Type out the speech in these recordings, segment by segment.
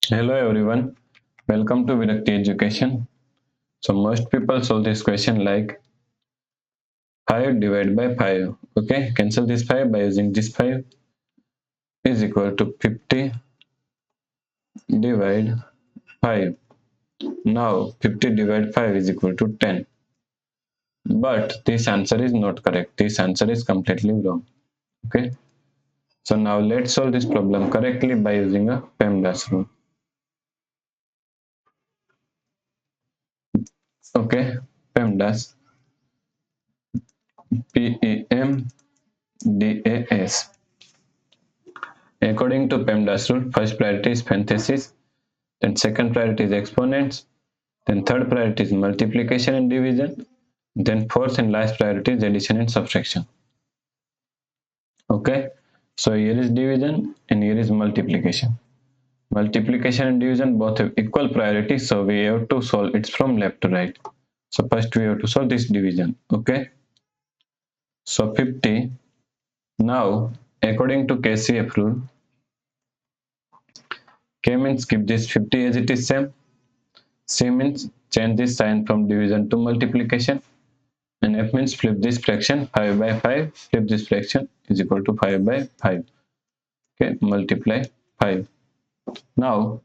Hello everyone, welcome to Virakti Education. So most people solve this question like 5 divided by 5. Okay, cancel this 5 by using this 5 is equal to 50 divide 5. Now 50 divide 5 is equal to 10. But this answer is not correct. This answer is completely wrong. Okay, so now let's solve this problem correctly by using a PEMDAS rule. Okay, PEMDAS, PEMDAS. According to PEMDAS rule, first priority is parenthesis, then second priority is exponents, then third priority is multiplication and division, then fourth and last priority is addition and subtraction. Okay, so here is division and here is multiplication. Multiplication and division both have equal priority, so we have to solve it from left to right. So first we have to solve this division. Okay, so 50. Now according to KCF rule, K means keep this 50 as it is same. C means change this sign from division to multiplication, and F means flip this fraction 5 by 5, flip this fraction is equal to 5 by 5. Okay, multiply 5. Now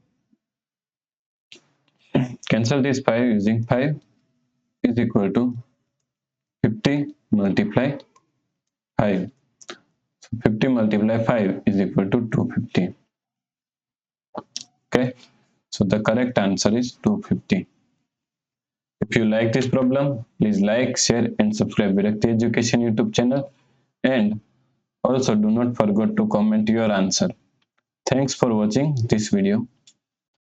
cancel this 5 using 5 is equal to 50 multiply 5. So 50 multiply 5 is equal to 250. Okay, so the correct answer is 250. If you like this problem, please like, share and subscribe Virakti Education YouTube channel, and also do not forget to comment your answer. Thanks for watching this video.